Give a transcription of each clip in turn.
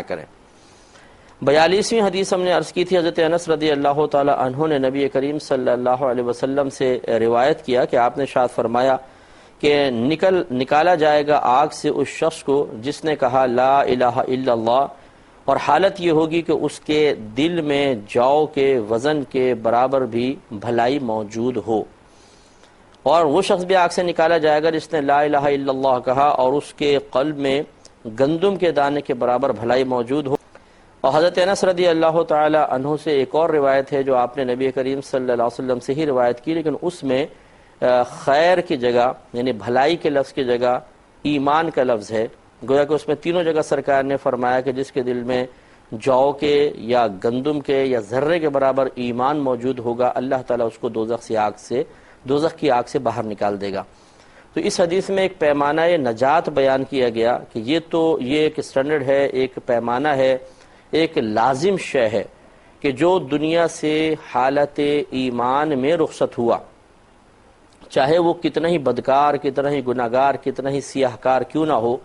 کریں۔ 42ویں حدیث ہم نے عرض کی تھی، حضرت انس رضی اللہ تعالی عنہ نے نبی کریم صلی اللہ علیہ وسلم سے روایت کیا کہ آپ نے ارشاد فرمایا کہ نکالا جائے گا آگ سے اس شخص کو جس نے کہا لا الہ الا اللہ، اور حالت یہ ہوگی کہ اس کے دل میں جو کے وزن کے برابر بھی بھلائی موجود ہو۔ اور وہ شخص بھی آگ سے نکالا جائے گا جس نے لا الہ الا اللہ کہا اور اس کے قلب میں گندم کے دانے کے برابر بھلائی موجود ہو۔ اور حضرت انس رضی اللہ تعالی عنہ سے ایک اور روایت ہے جو آپ نے نبی کریم صلی اللہ علیہ وسلم سے ہی روایت کی، لیکن اس میں خیر کی جگہ یعنی بھلائی کے لفظ کی جگہ ایمان کا لفظ ہے۔ گویا کہ اس میں تینوں جگہ سرکار نے فرمایا کہ جس کے دل میں جو کے یا گندم کے یا ذرے کے برابر ایمان موجود ہوگا، اللہ تعالیٰ اس کو دوزخ کی آگ سے باہر نکال دے گا۔ تو اس حدیث میں ایک پیمانہ نجات بیان کیا گیا کہ یہ ایک سٹینڈرڈ ہے، ایک پیمانہ ہے، ایک لازم شے ہے کہ جو دنیا سے حالت ایمان میں رخصت ہوا، چاہے وہ کتنا ہی بدکار، کتنا ہی گناہگار، کتنا ہی سیاہ کار کیوں نہ ہو،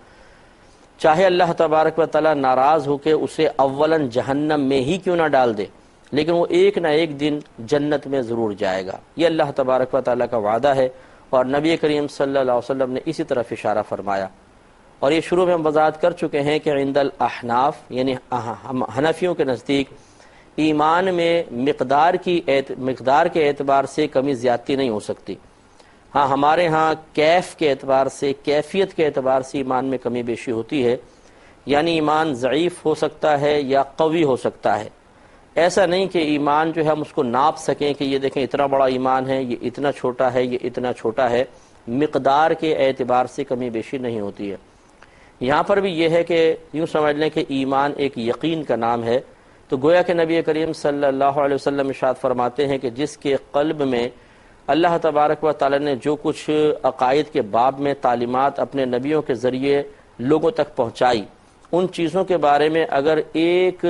چاہے اللہ تبارک و تعالیٰ ناراض ہو کے اسے اولاً جہنم میں ہی کیوں نہ ڈال دے، لیکن وہ ایک نہ ایک دن جنت میں ضرور جائے گا۔ یہ اللہ تبارک و تعالیٰ کا وعدہ ہے، اور نبی کریم صلی اللہ علیہ وسلم نے اسی طرف اشارہ فرمایا۔ اور یہ شروع میں ہم وضاحت کر چکے ہیں کہ عند الاحناف یعنی حنفیوں کے نزدیک ایمان میں مقدار کے اعتبار سے کمی زیادتی نہیں ہو سکتی۔ ہاں ہمارے ہاں کیف کے اعتبار سے، کیفیت کے اعتبار سے ایمان میں کمی بیشی ہوتی ہے، یعنی ایمان ضعیف ہو سکتا ہے یا قوی ہو سکتا ہے۔ ایسا نہیں کہ ایمان جو ہے ہم اس کو ناپ سکیں کہ یہ دیکھیں اتنا بڑا ایمان ہے، یہ اتنا چھوٹا ہے، یہ اتنا چھوٹا ہے۔ مقدار کے اعتبار سے کمی بیشی نہیں ہوتی ہے۔ یہاں پر بھی یہ ہے کہ یوں سمجھ لیں کہ ایمان ایک یقین کا نام ہے، تو گویا کہ نبی کریم صلی اللہ علیہ وسلم ارشاد فرماتے ہیں کہ جس کے قلب میں اللہ تبارک و تعالی نے جو کچھ عقائد کے باب میں تعلیمات اپنے نبیوں کے ذریعے لوگوں تک پہنچائی، ان چیزوں کے بارے میں اگر ایک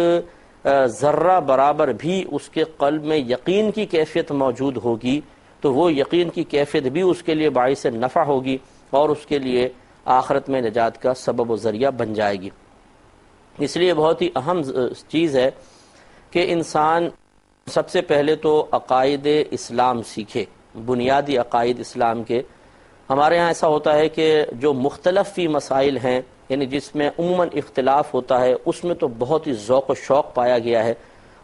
ذرہ برابر بھی اس کے قلب میں یقین کی کیفیت موجود ہوگی تو وہ یقین کی کیفیت بھی اس کے لیے باعث نفع ہوگی اور اس کے لیے آخرت میں نجات کا سبب و ذریعہ بن جائے گی۔ اس لیے بہت ہی اہم چیز ہے کہ انسان سب سے پہلے تو عقائد اسلام سیکھے، بنیادی عقائد اسلام کے۔ ہمارے ہاں ایسا ہوتا ہے کہ جو مختلف فی مسائل ہیں، یعنی جس میں عموماً اختلاف ہوتا ہے، اس میں تو بہت ہی ذوق و شوق پایا گیا ہے،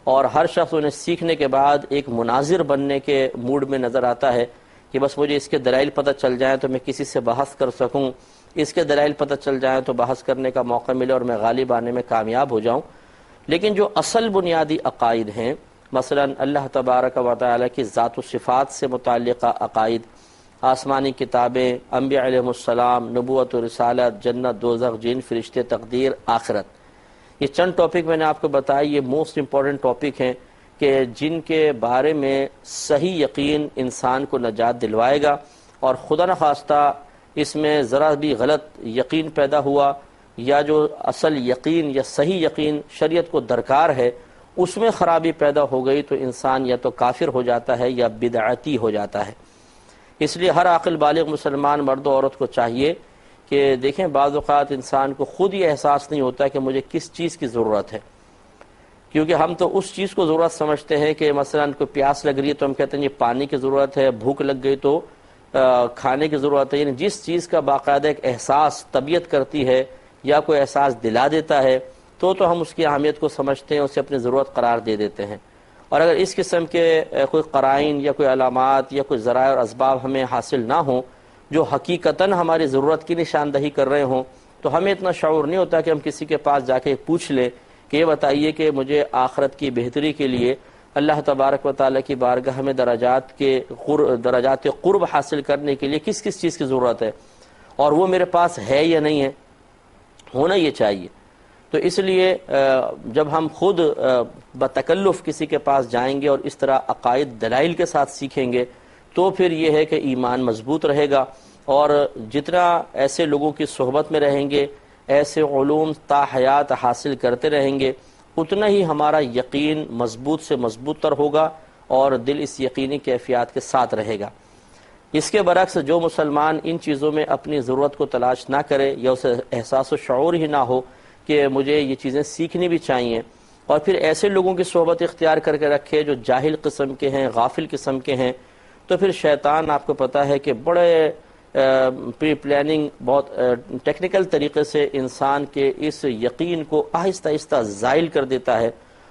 اور ہر شخص انہیں سیکھنے کے بعد ایک مناظر بننے کے موڈ میں نظر آتا ہے کہ بس مجھے اس کے دلائل پتہ چل جائیں تو میں کسی سے بحث کر سکوں، اس کے دلائل پتہ چل جائیں تو بحث کرنے کا موقع ملے اور میں غالب آنے میں کامیاب ہو جاؤں۔ لیکن جو اصل بنیادی عقائد ہیں، مثلا اللہ تبارک و تعالی کی ذات و صفات سے متعلقہ عقائد، آسمانی کتابیں، انبیاء علیہ السلام، نبوت و رسالت، جنت دوزخ، جن فرشتے، تقدیر، آخرت، یہ چند ٹاپک میں نے آپ کو بتایا، یہ موسٹ امپورٹنٹ ٹاپک ہیں کہ جن کے بارے میں صحیح یقین انسان کو نجات دلوائے گا، اور خدا نخواستہ اس میں ذرا بھی غلط یقین پیدا ہوا یا جو اصل یقین یا صحیح یقین شریعت کو درکار ہے اس میں خرابی پیدا ہو گئی تو انسان یا تو کافر ہو جاتا ہے یا بدعتی ہو جاتا ہے۔ اس لیے ہر عاقل بالغ مسلمان مرد و عورت کو چاہیے کہ دیکھیں بعض اوقات انسان کو خود یہ احساس نہیں ہوتا کہ مجھے کس چیز کی ضرورت ہے، کیونکہ ہم تو اس چیز کو ضرورت سمجھتے ہیں کہ مثلا کوئی پیاس لگ رہی ہے تو ہم کہتے ہیں یہ پانی کی ضرورت ہے، بھوک لگ گئی تو کھانے کی ضرورت ہے، یعنی جس چیز کا باقاعدہ ایک احساس طبیعت کرتی ہے یا کوئی احساس دلا دیتا ہے تو ہم اس کی اہمیت کو سمجھتے ہیں، اسے اپنی ضرورت قرار دے دیتے ہیں۔ اور اگر اس قسم کے کوئی قرائن یا کوئی علامات یا کوئی ذرائع اور اسباب ہمیں حاصل نہ ہوں جو حقیقتاً ہماری ضرورت کی نشاندہی کر رہے ہوں تو ہمیں اتنا شعور نہیں ہوتا کہ ہم کسی کے پاس جا کے پوچھ لیں کہ یہ بتائیے کہ مجھے آخرت کی بہتری کے لیے اللہ تبارک و تعالیٰ کی بارگاہ میں درجات قرب حاصل کرنے کے لیے کس کس چیز کی ضرورت ہے، اور وہ میرے پاس ہے یا نہیں ہے، ہونا یہ چاہیے۔ تو اس لیے جب ہم خود بتکلف کسی کے پاس جائیں گے اور اس طرح عقائد دلائل کے ساتھ سیکھیں گے تو پھر یہ ہے کہ ایمان مضبوط رہے گا، اور جتنا ایسے لوگوں کی صحبت میں رہیں گے، ایسے علوم تا حیات حاصل کرتے رہیں گے، اتنا ہی ہمارا یقین مضبوط سے مضبوط تر ہوگا اور دل اس یقینی کیفیات کے ساتھ رہے گا۔ اس کے برعکس جو مسلمان ان چیزوں میں اپنی ضرورت کو تلاش نہ کرے یا اسے احساس و شعور ہی نہ ہو کہ کہ مجھے یہ چیزیں سیکھنی بھی چاہیے، اور پھر ایسے لوگوں کی صحبت اختیار کر کے رکھے جو جاہل قسم کے ہیں، غافل قسم کے ہیں، تو پھر شیطان آپ کو پتہ ہے کہ بڑے پری پلاننگ، بہت ٹیکنیکل طریقے سے انسان کے اس یقین کو آہستہ آہستہ زائل کر دیتا ہے،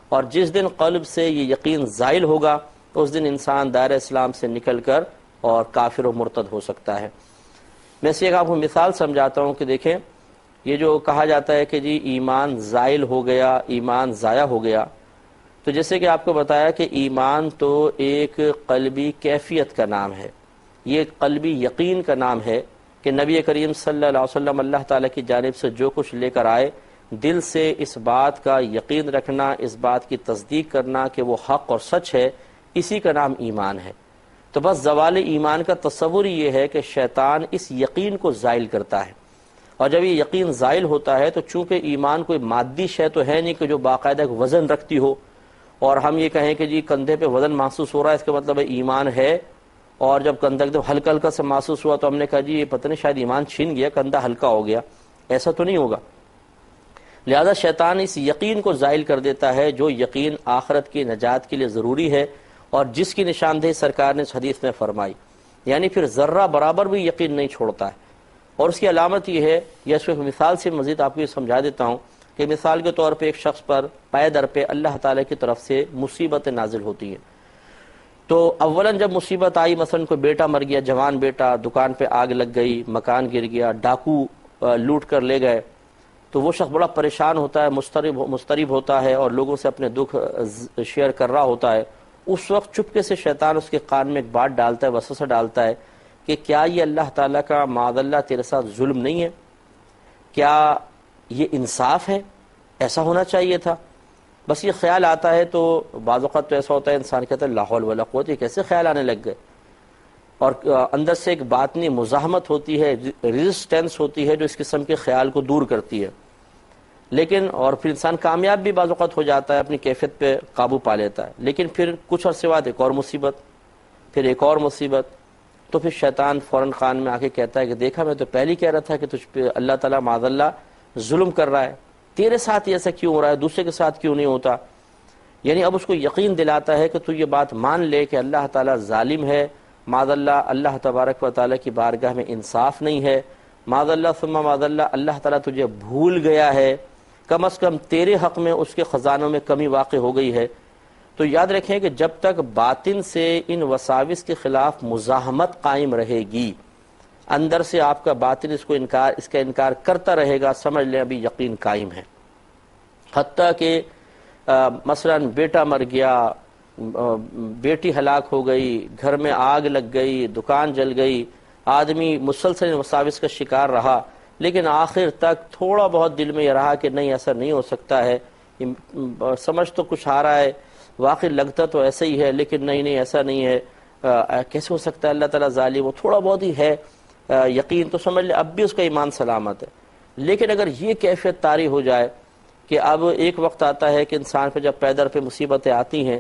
اور جس دن قلب سے یہ یقین زائل ہوگا اس دن انسان دائرہ اسلام سے نکل کر اور کافر و مرتد ہو سکتا ہے۔ میں سے ایک آپ کو مثال سمجھاتا ہوں کہ دیکھیں، یہ جو کہا جاتا ہے کہ جی ایمان زائل ہو گیا، ایمان ضائع ہو گیا، تو جیسے کہ آپ کو بتایا کہ ایمان تو ایک قلبی کیفیت کا نام ہے، یہ قلبی یقین کا نام ہے کہ نبی کریم صلی اللہ علیہ وسلم اللہ تعالیٰ کی جانب سے جو کچھ لے کر آئے، دل سے اس بات کا یقین رکھنا، اس بات کی تصدیق کرنا کہ وہ حق اور سچ ہے، اسی کا نام ایمان ہے۔ تو بس زوال ایمان کا تصور یہ ہے کہ شیطان اس یقین کو زائل کرتا ہے، اور جب یہ یقین زائل ہوتا ہے تو چونکہ ایمان کوئی مادی شے تو ہے نہیں کہ جو باقاعدہ وزن رکھتی ہو، اور ہم یہ کہیں کہ جی کندھے پہ وزن محسوس ہو رہا ہے اس کا مطلب ہے ایمان ہے، اور جب کندھا ایک دم ہلکا ہلکا سے محسوس ہوا تو ہم نے کہا جی یہ پتہ نہیں شاید ایمان چھن گیا، کندھا ہلکا ہو گیا، ایسا تو نہیں ہوگا۔ لہذا شیطان اس یقین کو زائل کر دیتا ہے جو یقین آخرت کی نجات کے لیے ضروری ہے، اور جس کی نشاندہی سرکار نے اس حدیث میں فرمائی، یعنی پھر ذرہ برابر بھی یقین نہیں چھوڑتا ہے۔ اور اس کی علامت یہ ہے، یا اس کو ایک مثال سے مزید آپ کو یہ سمجھا دیتا ہوں کہ مثال کے طور پہ ایک شخص پر پے در پہ اللہ تعالیٰ کی طرف سے مصیبتیں نازل ہوتی ہیں، تو اولاً جب مصیبت آئی، مثلا کوئی بیٹا مر گیا، جوان بیٹا، دکان پہ آگ لگ گئی، مکان گر گیا، ڈاکو لوٹ کر لے گئے، تو وہ شخص بڑا پریشان ہوتا ہے، مضطرب ہوتا ہے، اور لوگوں سے اپنے دکھ شیئر کر رہا ہوتا ہے۔ اس وقت چپکے سے شیطان اس کے کان میں ایک بات ڈالتا ہے، وسوسہ ڈالتا ہے کہ کیا یہ اللہ تعالیٰ کا معاذ اللہ تیرے ساتھ ظلم نہیں ہے؟ کیا یہ انصاف ہے؟ ایسا ہونا چاہیے تھا۔ بس یہ خیال آتا ہے تو بعض اوقات تو ایسا ہوتا ہے انسان کہتا ہے لا حول ولا قوت، یہ کیسے خیال آنے لگ گئے، اور اندر سے ایک باطنی مزاحمت ہوتی ہے، ریزسٹنس ہوتی ہے جو اس قسم کے خیال کو دور کرتی ہے، لیکن اور پھر انسان کامیاب بھی بعض اوقات ہو جاتا ہے، اپنی کیفیت پہ قابو پا لیتا ہے، لیکن پھر کچھ عرصے بعد ایک اور مصیبت، پھر ایک اور مصیبت، تو پھر شیطان فوراً کان میں آ کے کہتا ہے کہ دیکھا میں تو پہلے کہہ رہا تھا کہ تجھ پہ اللہ تعالیٰ معاذ اللہ ظلم کر رہا ہے، تیرے ساتھ یہ ایسا کیوں ہو رہا ہے، دوسرے کے ساتھ کیوں نہیں ہوتا؟ یعنی اب اس کو یقین دلاتا ہے کہ تو یہ بات مان لے کہ اللہ تعالیٰ ظالم ہے، معاذ اللہ اللہ تبارک و تعالیٰ کی بارگاہ میں انصاف نہیں ہے، معاذ اللہ ثم معاذ اللہ اللہ تعالیٰ تجھے بھول گیا ہے، کم از کم تیرے حق میں اس کے خزانوں میں کمی واقع ہو گئی ہے۔ تو یاد رکھیں کہ جب تک باطن سے ان وساوس کے خلاف مزاحمت قائم رہے گی، اندر سے آپ کا باطن اس کا انکار کرتا رہے گا، سمجھ لیں ابھی یقین قائم ہے۔ حتیٰ کہ مثلا بیٹا مر گیا، بیٹی ہلاک ہو گئی، گھر میں آگ لگ گئی، دکان جل گئی، آدمی مسلسل وساوس کا شکار رہا، لیکن آخر تک تھوڑا بہت دل میں یہ رہا کہ نہیں ایسا نہیں ہو سکتا ہے، سمجھ تو کچھ آ رہا ہے، واقعی لگتا تو ایسا ہی ہے، لیکن نہیں ایسا نہیں ہے، کیسے ہو سکتا ہے اللہ تعالیٰ ظالم، وہ تھوڑا بہت ہی ہے یقین، تو سمجھ لے اب بھی اس کا ایمان سلامت ہے۔ لیکن اگر یہ کیفیت طاری ہو جائے کہ اب ایک وقت آتا ہے کہ انسان پہ جب پے در پہ مصیبتیں آتی ہیں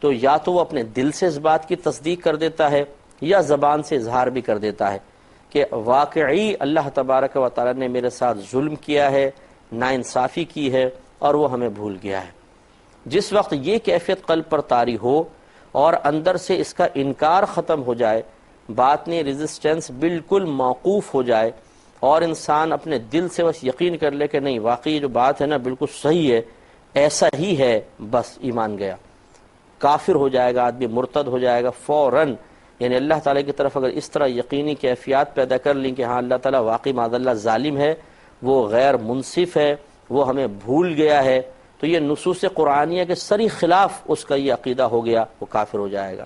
تو یا تو وہ اپنے دل سے اس بات کی تصدیق کر دیتا ہے یا زبان سے اظہار بھی کر دیتا ہے کہ واقعی اللہ تبارک و تعالیٰ نے میرے ساتھ ظلم کیا ہے، ناانصافی کی ہے، اور وہ ہمیں بھول گیا ہے۔ جس وقت یہ کیفیت قلب پر طاری ہو اور اندر سے اس کا انکار ختم ہو جائے، باطنی ریزسٹنس بالکل موقوف ہو جائے، اور انسان اپنے دل سے بس یقین کر لے کہ نہیں واقعی جو بات ہے نا بالکل صحیح ہے، ایسا ہی ہے، بس ایمان گیا، کافر ہو جائے گا آدمی، مرتد ہو جائے گا فوراً۔ یعنی اللہ تعالیٰ کی طرف اگر اس طرح یقینی کیفیات پیدا کر لیں کہ ہاں اللہ تعالیٰ واقعی معاذ اللہ ظالم ہے، وہ غیر منصف ہے، وہ ہمیں بھول گیا ہے، تو یہ نصوص قرآنیہ کے سری خلاف اس کا یہ عقیدہ ہو گیا، وہ کافر ہو جائے گا۔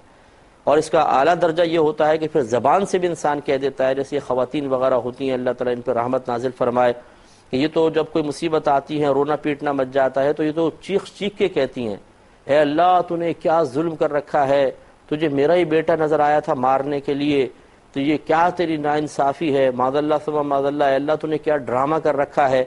اور اس کا اعلیٰ درجہ یہ ہوتا ہے کہ پھر زبان سے بھی انسان کہہ دیتا ہے، جیسے خواتین وغیرہ ہوتی ہیں، اللہ تعالیٰ ان پہ رحمت نازل فرمائے، کہ یہ تو جب کوئی مصیبت آتی ہے، رونا پیٹنا مچ جاتا ہے، تو یہ تو چیخ چیخ کے کہتی ہیں اے اللہ تو نے کیا ظلم کر رکھا ہے، تجھے میرا ہی بیٹا نظر آیا تھا مارنے کے لیے، تو یہ کیا تیری ناانصافی ہے، معاذ اللہ ثم معاذ اللہ، اے اللہ تو نے کیا ڈرامہ کر رکھا ہے،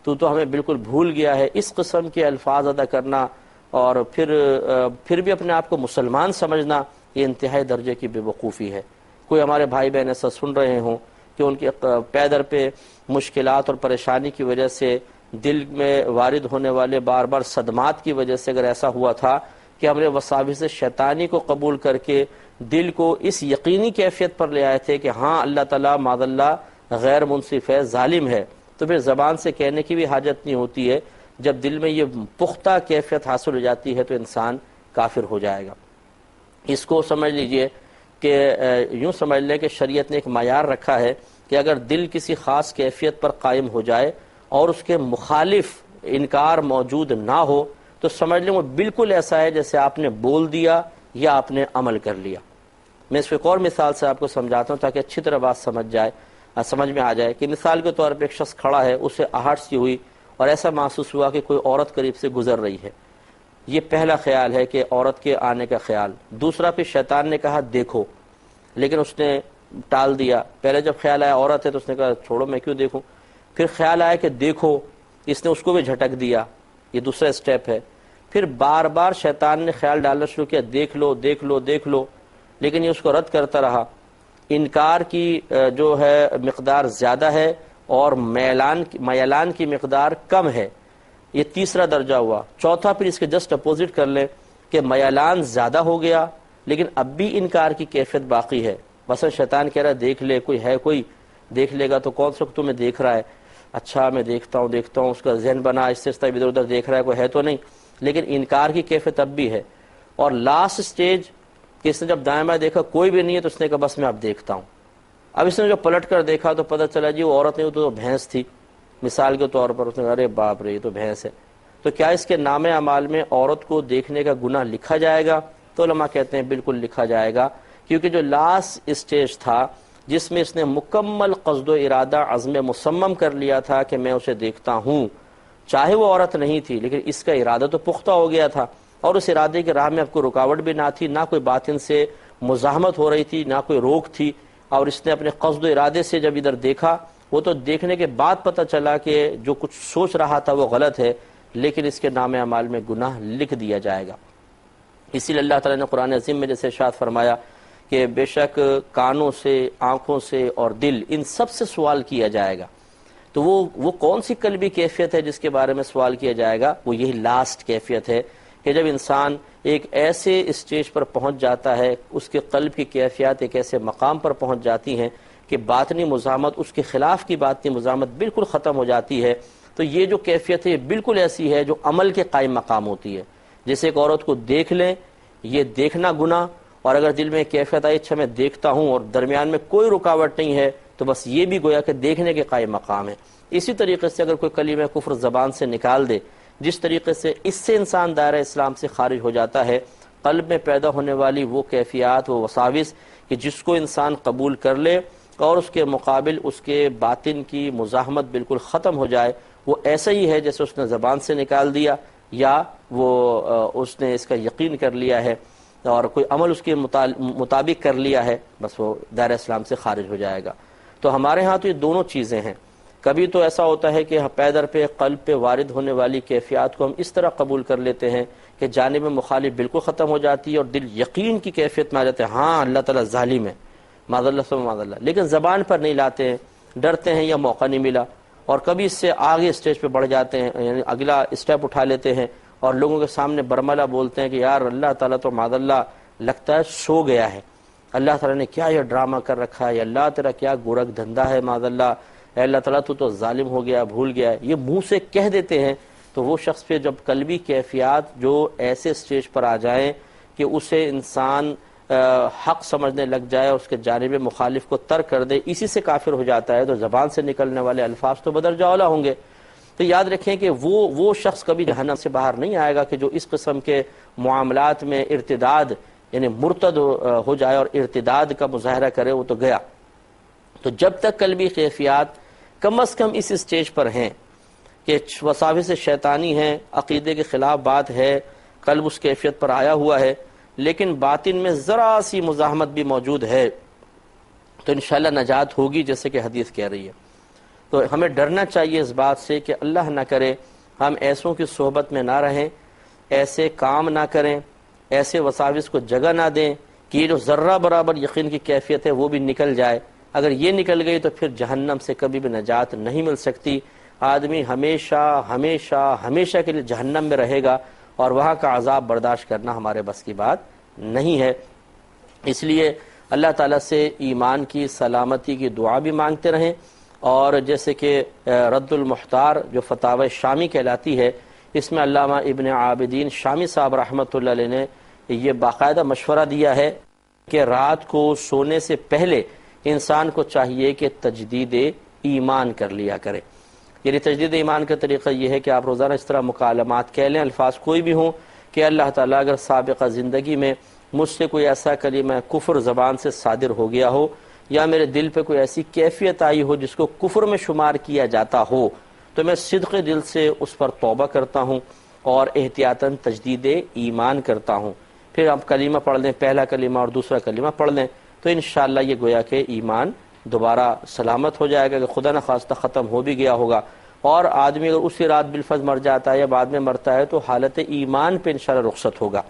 تو ہمیں بالکل بھول گیا ہے۔ اس قسم کے الفاظ ادا کرنا اور پھر بھی اپنے آپ کو مسلمان سمجھنا، یہ انتہائی درجے کی بے وقوفی ہے۔ کوئی ہمارے بھائی بہن ایسا سن رہے ہوں کہ ان کے پے در پہ مشکلات اور پریشانی کی وجہ سے دل میں وارد ہونے والے بار بار صدمات کی وجہ سے اگر ایسا ہوا تھا کہ ہم نے وساوس شیطانی کو قبول کر کے دل کو اس یقینی کیفیت پر لے آئے تھے کہ ہاں اللہ تعالیٰ معاذ اللہ غیر منصف ہے، ظالم ہے، تو پھر زبان سے کہنے کی بھی حاجت نہیں ہوتی ہے۔ جب دل میں یہ پختہ کیفیت حاصل ہو جاتی ہے تو انسان کافر ہو جائے گا۔ اس کو سمجھ لیجئے کہ یوں سمجھ لیں کہ شریعت نے ایک معیار رکھا ہے کہ اگر دل کسی خاص کیفیت پر قائم ہو جائے اور اس کے مخالف انکار موجود نہ ہو تو سمجھ لیں وہ بالکل ایسا ہے جیسے آپ نے بول دیا یا آپ نے عمل کر لیا۔ میں اس کو ایک اور مثال سے آپ کو سمجھاتا ہوں تاکہ اچھی طرح بات سمجھ میں آ جائے کہ مثال کے طور پہ ایک شخص کھڑا ہے، اسے آہٹ سی ہوئی اور ایسا محسوس ہوا کہ کوئی عورت قریب سے گزر رہی ہے۔ یہ پہلا خیال ہے کہ عورت کے آنے کا خیال۔ دوسرا پھر شیطان نے کہا دیکھو، لیکن اس نے ٹال دیا۔ پہلے جب خیال آیا عورت ہے تو اس نے کہا چھوڑو میں کیوں دیکھوں، پھر خیال آیا کہ دیکھو، اس نے اس کو بھی جھٹک دیا۔ یہ دوسرا سٹیپ ہے۔ پھر بار بار شیطان نے خیال ڈالنا شروع کیا دیکھ لو دیکھ لو دیکھ لو، لیکن یہ اس کو رد کرتا رہا۔ انکار کی جو ہے مقدار زیادہ ہے اور میلان کی مقدار کم ہے، یہ تیسرا درجہ ہوا۔ چوتھا پھر اس کے جسٹ اپوزٹ کر لیں کہ میلان زیادہ ہو گیا لیکن اب بھی انکار کی کیفیت باقی ہے۔ مثلا شیطان کہہ رہا ہے دیکھ لے، کوئی ہے، کوئی دیکھ لے گا تو کون سا تمہیں دیکھ رہا ہے؟ اچھا میں دیکھتا ہوں، اس کا ذہن بنا اس سے ادھر ادھر دیکھ رہا ہے، کوئی ہے تو نہیں، لیکن انکار کی کیفیت اب بھی ہے۔ اور لاسٹ سٹیج کہ اس نے جب دائیں بائیں دیکھا کوئی بھی نہیں ہے تو اس نے کہا بس میں اب دیکھتا ہوں۔ اب اس نے جو پلٹ کر دیکھا تو پتہ چلا جی وہ عورت نہیں، تو بھینس تھی مثال کے طور پر۔ اس نے کہا ارے باپ رے یہ تو بھینس ہے۔ تو کیا اس کے نام اعمال میں عورت کو دیکھنے کا گناہ لکھا جائے گا؟ تو علماء کہتے ہیں بالکل لکھا جائے گا، کیونکہ جو لاسٹ اسٹیج تھا جس میں اس نے مکمل قصد و ارادہ عزم مصمم کر لیا تھا کہ میں اسے دیکھتا ہوں، چاہے وہ عورت نہیں تھی لیکن اس کا ارادہ تو پختہ ہو گیا تھا، اور اس ارادے کے راہ میں اب کوئی رکاوٹ بھی نہ تھی، نہ کوئی باطن سے مزاحمت ہو رہی تھی، نہ کوئی روک تھی، اور اس نے اپنے قصد و ارادے سے جب ادھر دیکھا، وہ تو دیکھنے کے بعد پتہ چلا کہ جو کچھ سوچ رہا تھا وہ غلط ہے، لیکن اس کے نام اعمال میں گناہ لکھ دیا جائے گا۔ اسی لیے اللہ تعالیٰ نے قرآن عظیم میں جیسے ارشاد فرمایا کہ بے شک کانوں سے، آنکھوں سے اور دل، ان سب سے سوال کیا جائے گا۔ تو وہ کون سی قلبی کیفیت ہے جس کے بارے میں سوال کیا جائے گا؟ وہ یہی لاسٹ کیفیت ہے کہ جب انسان ایک ایسے اسٹیج پر پہنچ جاتا ہے، اس کے قلب کی کیفیات ایک ایسے مقام پر پہنچ جاتی ہیں کہ باطنی مزاحمت، اس کے خلاف کی باطنی مزاحمت بالکل ختم ہو جاتی ہے۔ تو یہ جو کیفیت ہے یہ بالکل ایسی ہے جو عمل کے قائم مقام ہوتی ہے۔ جیسے ایک عورت کو دیکھ لیں، یہ دیکھنا گناہ، اور اگر دل میں کیفیت آئی اچھا میں دیکھتا ہوں اور درمیان میں کوئی رکاوٹ نہیں ہے تو بس یہ بھی گویا کہ دیکھنے کے قائم مقام ہے۔ اسی طریقے سے اگر کوئی کلمہ کفر زبان سے نکال دے، جس طریقے سے اس سے انسان دائرہ اسلام سے خارج ہو جاتا ہے، قلب میں پیدا ہونے والی وہ کیفیات، وہ وساوس کہ جس کو انسان قبول کر لے اور اس کے مقابل اس کے باطن کی مزاحمت بالکل ختم ہو جائے، وہ ایسا ہی ہے جیسے اس نے زبان سے نکال دیا یا وہ اس نے اس کا یقین کر لیا ہے اور کوئی عمل اس کے مطابق کر لیا ہے، بس وہ دائرہ اسلام سے خارج ہو جائے گا۔ تو ہمارے ہاں تو یہ دونوں چیزیں ہیں۔ کبھی تو ایسا ہوتا ہے کہ پیدر پہ قلب پہ وارد ہونے والی کیفیات کو ہم اس طرح قبول کر لیتے ہیں کہ جانب مخالف بالکل ختم ہو جاتی ہے اور دل یقین کی کیفیت میں آ جاتے ہیں، ہاں اللہ تعالیٰ ظالم ہے، معاذ اللہ ثم معاذ اللہ، لیکن زبان پر نہیں لاتے ہیں، ڈرتے ہیں یا موقع نہیں ملا، اور کبھی اس سے آگے اسٹیج پہ بڑھ جاتے ہیں، یعنی اگلا اسٹیپ اٹھا لیتے ہیں اور لوگوں کے سامنے برملا بولتے ہیں کہ یار اللہ تعالیٰ تو معاذ اللہ لگتا ہے سو گیا ہے، اللہ تعالیٰ نے کیا یہ ڈرامہ کر رکھا ہے، اللہ تیرا کیا گورکھ دھندا ہے، معاذ اللہ، اے اللہ تعالیٰ تو ظالم ہو گیا، بھول گیا ہے، یہ منہ سے کہہ دیتے ہیں۔ تو وہ شخص پہ جب قلبی کیفیات جو ایسے اسٹیج پر آ جائیں کہ اسے انسان حق سمجھنے لگ جائے اور اس کے جانب مخالف کو ترک کر دے، اسی سے کافر ہو جاتا ہے، تو زبان سے نکلنے والے الفاظ تو بدرجہ اولیٰ ہوں گے۔ تو یاد رکھیں کہ وہ شخص کبھی جہنم سے باہر نہیں آئے گا کہ جو اس قسم کے معاملات میں ارتداد یعنی مرتد ہو جائے اور ارتداد کا مظاہرہ کرے، وہ تو گیا۔ تو جب تک قلبی کیفیات کم از کم اس اسٹیج پر ہیں کہ وساوس شیطانی ہیں، عقیدے کے خلاف بات ہے، قلب اس کیفیت پر آیا ہوا ہے، لیکن باطن میں ذرا سی مزاحمت بھی موجود ہے، تو انشاءاللہ نجات ہوگی، جیسے کہ حدیث کہہ رہی ہے۔ تو ہمیں ڈرنا چاہیے اس بات سے کہ اللہ نہ کرے ہم ایسوں کی صحبت میں نہ رہیں، ایسے کام نہ کریں، ایسے وساوس کو جگہ نہ دیں کہ یہ جو ذرہ برابر یقین کی کیفیت ہے وہ بھی نکل جائے۔ اگر یہ نکل گئی تو پھر جہنم سے کبھی بھی نجات نہیں مل سکتی، آدمی ہمیشہ ہمیشہ ہمیشہ کے لیے جہنم میں رہے گا، اور وہاں کا عذاب برداشت کرنا ہمارے بس کی بات نہیں ہے۔ اس لیے اللہ تعالیٰ سے ایمان کی سلامتی کی دعا بھی مانگتے رہیں، اور جیسے کہ رد المحتار جو فتاوی شامی کہلاتی ہے، اس میں علامہ ابن عابدین شامی صاحب رحمۃ اللہ علیہ نے یہ باقاعدہ مشورہ دیا ہے کہ رات کو سونے سے پہلے انسان کو چاہیے کہ تجدید ایمان کر لیا کرے۔ یعنی تجدید ایمان کا طریقہ یہ ہے کہ آپ روزانہ اس طرح مکالمات کہہ لیں، الفاظ کوئی بھی ہوں، کہ اللہ تعالیٰ اگر سابقہ زندگی میں مجھ سے کوئی ایسا کلمہ کفر زبان سے صادر ہو گیا ہو، یا میرے دل پہ کوئی ایسی کیفیت آئی ہو جس کو کفر میں شمار کیا جاتا ہو، تو میں صدق دل سے اس پر توبہ کرتا ہوں اور احتیاطاً تجدید ایمان کرتا ہوں۔ پھر آپ کلمہ پڑھ لیں، پہلا کلمہ اور دوسرا کلمہ پڑھ لیں، تو انشاءاللہ یہ گویا کہ ایمان دوبارہ سلامت ہو جائے گا، کہ خدا نخواستہ ختم ہو بھی گیا ہوگا۔ اور آدمی اگر اسی رات بالفرض مر جاتا ہے یا بعد میں مرتا ہے تو حالت ایمان پہ انشاءاللہ رخصت ہوگا۔